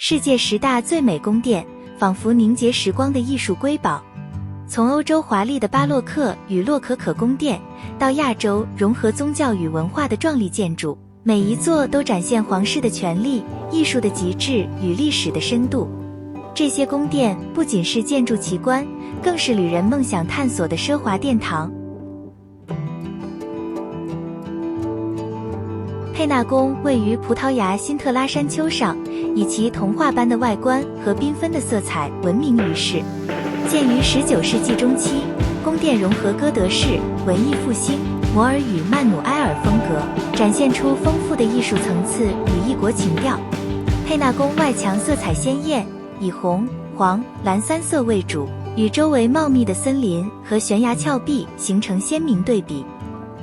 世界10大最美宫殿，仿佛凝结时光的艺术瑰宝。从欧洲华丽的巴洛克与洛可可宫殿，到亚洲融合宗教与文化的壮丽建筑，每一座都展现皇室的权力、艺术的极致与历史的深度。这些宫殿不仅是建筑奇观，更是旅人梦想探索的奢华殿堂。佩纳宫位于葡萄牙辛特拉山丘上，以其童话般的外观和缤纷的色彩闻名于世。建于19世纪中期，宫殿融合哥德式、文艺复兴、摩尔与曼努埃尔风格，展现出丰富的艺术层次与异国情调。佩纳宫外墙色彩鲜艳，以红、黄、蓝3色为主，与周围茂密的森林和悬崖峭壁形成鲜明对比。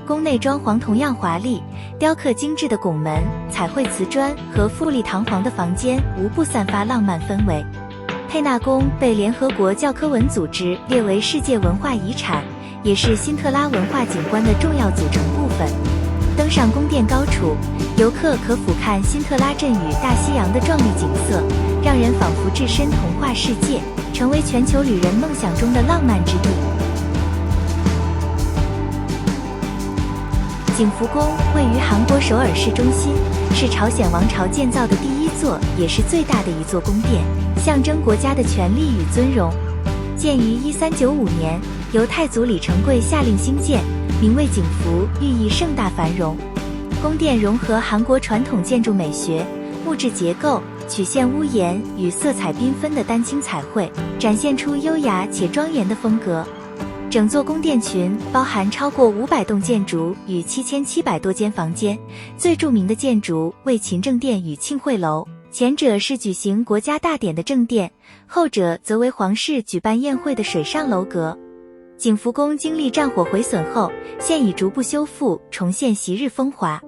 宫内装潢同样华丽，雕刻精致的拱门、彩绘瓷砖和富丽堂皇的房间无不散发浪漫氛围。佩纳宫被联合国教科文组织列为世界文化遗产，也是辛特拉文化景观的重要组成部分。登上宫殿高处，游客可俯瞰辛特拉镇与大西洋的壮丽景色，让人仿佛置身童话世界，成为全球旅人梦想中的浪漫之地。景福宫位于韩国首尔市中心，是朝鲜王朝建造的第一座，也是最大的一座宫殿，象征国家的权力与尊荣。建于1395年，由太祖李成桂下令兴建，名为景福，寓意盛大繁荣。宫殿融合韩国传统建筑美学、木质结构、曲线屋檐与色彩缤纷的丹青彩绘，展现出优雅且庄严的风格。整座宫殿群包含超过500栋建筑与7700多间房间，最著名的建筑为勤政殿与庆会楼，前者是举行国家大典的正殿，后者则为皇室举办宴会的水上楼阁。景福宫经历战火毁损后，现已逐步修复，重现昔日风华。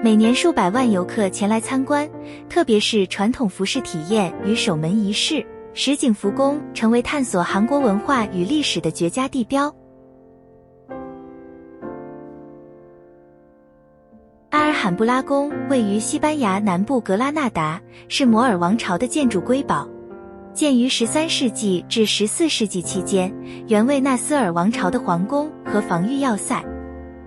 每年数百万游客前来参观，特别是传统服饰体验与守门仪式，使景福宫成为探索韩国文化与历史的绝佳地标。阿尔罕布拉宫位于西班牙南部格拉纳达，是摩尔王朝的建筑瑰宝。建于13世纪至14世纪期间，原为纳斯尔王朝的皇宫和防御要塞。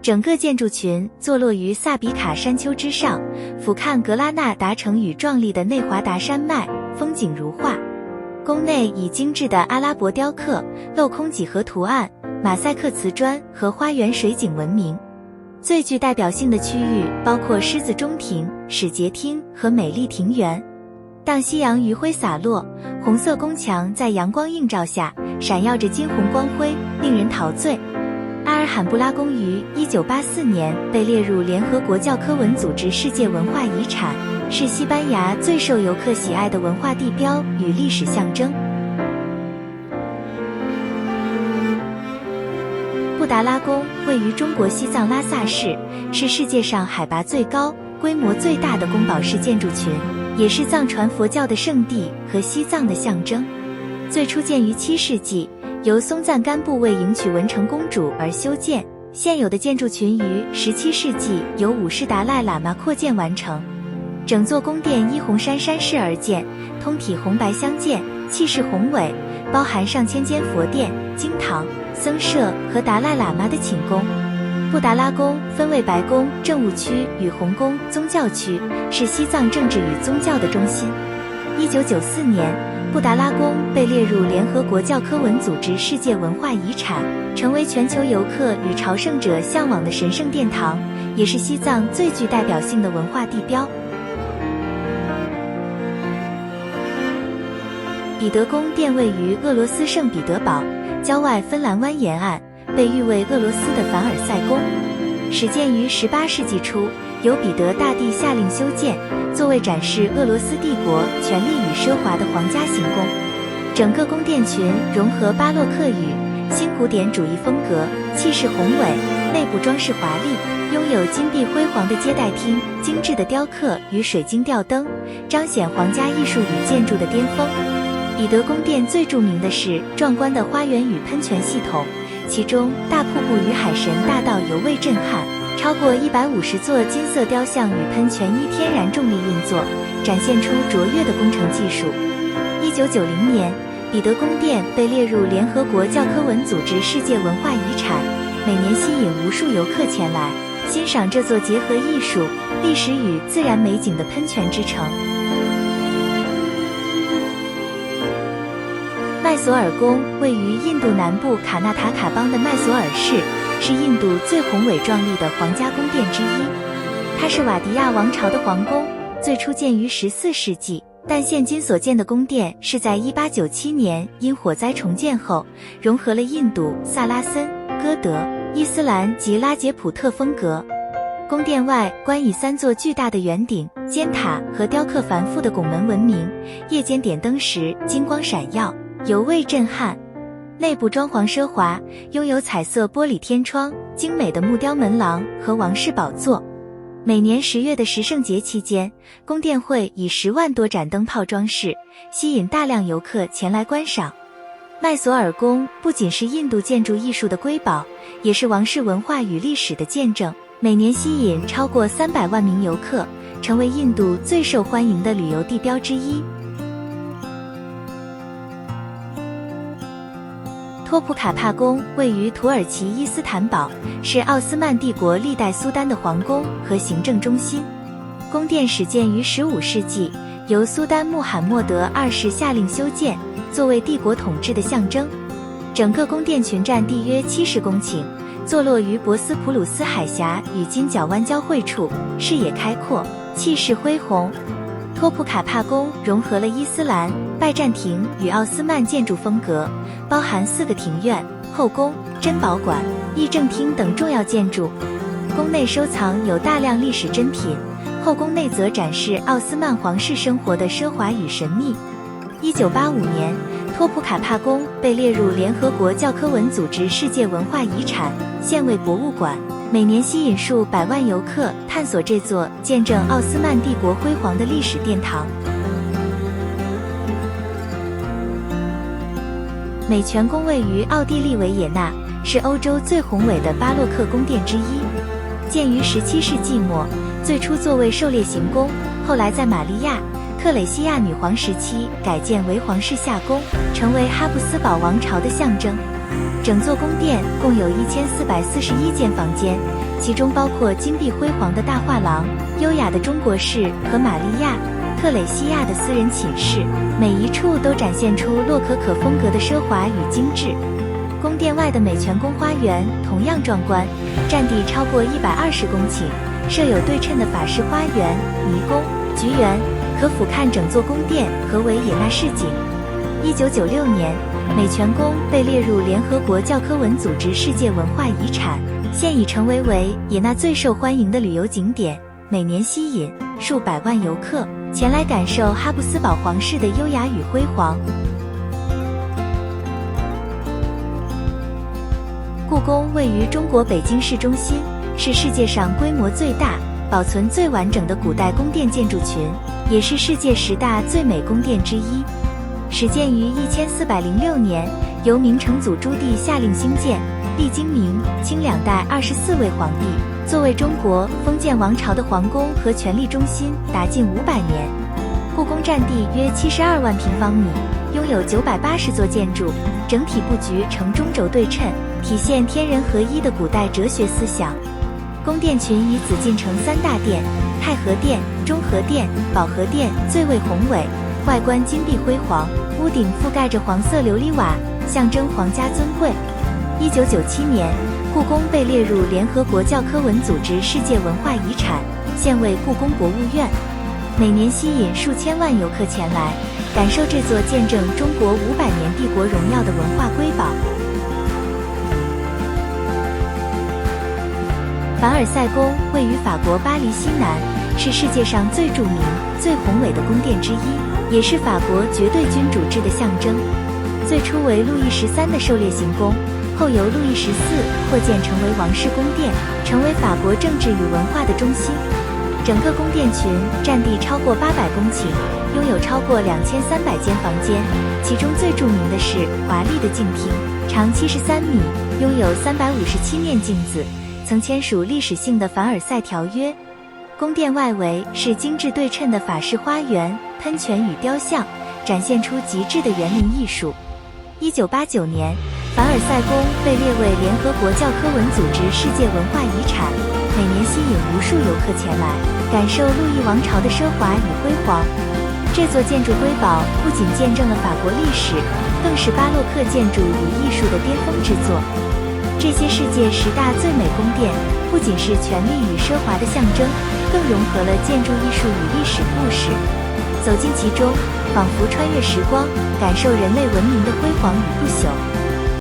整个建筑群坐落于萨比卡山丘之上，俯瞰格拉纳达城与壮丽的内华达山脉，风景如画。宫内以精致的阿拉伯雕刻、镂空几何图案、马赛克瓷砖和花园水景闻名。最具代表性的区域包括狮子中庭、使节厅和美丽庭园。当夕阳余晖洒落，红色宫墙在阳光映照下闪耀着金红光辉，令人陶醉。阿尔罕布拉宫于1984年被列入联合国教科文组织世界文化遗产，是西班牙最受游客喜爱的文化地标与历史象征。布达拉宫位于中国西藏拉萨市，是世界上海拔最高、规模最大的宫保式建筑群，也是藏传佛教的圣地和西藏的象征。最初建于7世纪，由松赞干布为迎娶文成公主而修建，现有的建筑群于17世纪由五世达赖喇嘛扩建完成。整座宫殿依红山山势而建，通体红白相间，气势宏伟，包含上千间佛殿、经堂、僧舍和达赖喇嘛的寝宫。布达拉宫分为白宫政务区与红宫宗教区，是西藏政治与宗教的中心。1994年，布达拉宫被列入联合国教科文组织世界文化遗产，成为全球游客与朝圣者向往的神圣殿堂，也是西藏最具代表性的文化地标。彼得宫殿位于俄罗斯圣彼得堡郊外芬兰湾沿岸，被誉为俄罗斯的凡尔赛宫。始建于18世纪初，由彼得大帝下令修建，作为展示俄罗斯帝国权力与奢华的皇家行宫。整个宫殿群融合巴洛克与新古典主义风格，气势宏伟，内部装饰华丽，拥有金碧辉煌的接待厅、精致的雕刻与水晶吊灯，彰显皇家艺术与建筑的巅峰。彼得宫殿最著名的是壮观的花园与喷泉系统，其中大瀑布与海神大道尤为震撼，超过150座金色雕像与喷泉依天然重力运作，展现出卓越的工程技术。1990年，彼得宫殿被列入联合国教科文组织世界文化遗产，每年吸引无数游客前来欣赏这座结合艺术、历史与自然美景的喷泉之城。麦索尔宫位于印度南部卡纳塔卡邦的麦索尔市，是印度最宏伟壮丽的皇家宫殿之一。它是瓦迪亚王朝的皇宫，最初建于14世纪，但现今所建的宫殿是在1897年因火灾重建后，融合了印度、萨拉森、哥德、伊斯兰及拉杰普特风格。宫殿外观以3座巨大的圆顶、尖塔和雕刻繁复的拱门闻名，夜间点灯时金光闪耀，尤为震撼。内部装潢奢华，拥有彩色玻璃天窗、精美的木雕门廊和王室宝座。每年10月的十圣节期间，宫殿会以10万多盏灯泡装饰，吸引大量游客前来观赏。麦索尔宫不仅是印度建筑艺术的瑰宝，也是王室文化与历史的见证，每年吸引超过300万名游客，成为印度最受欢迎的旅游地标之一。托普卡帕宫位于土耳其伊斯坦堡，是奥斯曼帝国历代苏丹的皇宫和行政中心。宫殿始建于15世纪，由苏丹穆罕默德2世下令修建，作为帝国统治的象征。整个宫殿群占地约70公顷，坐落于博斯普鲁斯海峡与金角湾交汇处，视野开阔，气势恢宏。托普卡帕宫融合了伊斯兰、拜占庭与奥斯曼建筑风格，包含4个庭院、后宫、珍宝馆、议政厅等重要建筑。宫内收藏有大量历史珍品，后宫内则展示奥斯曼皇室生活的奢华与神秘。1985年，托普卡帕宫被列入联合国教科文组织世界文化遗产，现为博物馆，每年吸引数百万游客探索这座见证奥斯曼帝国辉煌的历史殿堂。美泉宫位于奥地利维也纳，是欧洲最宏伟的巴洛克宫殿之一。建于17世纪末，最初作为狩猎行宫，后来在玛利亚·特蕾西亚女皇时期改建为皇室夏宫，成为哈布斯堡王朝的象征。整座宫殿共有1441间房间，其中包括金碧辉煌的大画廊、优雅的中国式和玛利亚·特蕾西亚的私人寝室，每一处都展现出洛可可风格的奢华与精致。宫殿外的美泉宫花园同样壮观，占地超过120公顷，设有对称的法式花园、迷宫、菊园，可俯瞰整座宫殿和维也纳市景。1996年，美泉宫被列入联合国教科文组织世界文化遗产，现已成为维也纳最受欢迎的旅游景点，每年吸引数百万游客前来感受哈布斯堡皇室的优雅与辉煌。故宫位于中国北京市中心，是世界上规模最大、保存最完整的古代宫殿建筑群，也是世界10大最美宫殿之一。始建于1406年，由明成祖朱棣下令兴建，历经明、清2代24位皇帝，作为中国封建王朝的皇宫和权力中心达近500年。故宫占地约72万平方米，拥有980座建筑，整体布局呈中轴对称，体现天人合一的古代哲学思想。宫殿群以紫禁城3大殿太和殿、中和殿、保和殿最为宏伟，外观金碧辉煌，屋顶覆盖着黄色琉璃瓦，象征皇家尊贵。1997年，故宫被列入联合国教科文组织世界文化遗产，现为故宫博物院，每年吸引数千万游客前来感受这座见证中国500年帝国荣耀的文化瑰宝。凡尔赛宫位于法国巴黎西南，是世界上最著名、最宏伟的宫殿之一，也是法国绝对君主制的象征。最初为路易13的狩猎行宫，后由路易14扩建成为王室宫殿，成为法国政治与文化的中心。整个宫殿群占地超过800公顷，拥有超过2300间房间，其中最著名的是华丽的镜厅，长73米，拥有357面镜子，曾签署历史性的凡尔赛条约。宫殿外围是精致对称的法式花园、喷泉与雕像，展现出极致的园林艺术。1989年，凡尔赛宫被列为联合国教科文组织世界文化遗产，每年吸引无数游客前来，感受路易王朝的奢华与辉煌。这座建筑瑰宝不仅见证了法国历史，更是巴洛克建筑与艺术的巅峰之作。这些世界10大最美宫殿，不仅是权力与奢华的象征，更融合了建筑艺术与历史故事。走进其中，仿佛穿越时光，感受人类文明的辉煌与不朽。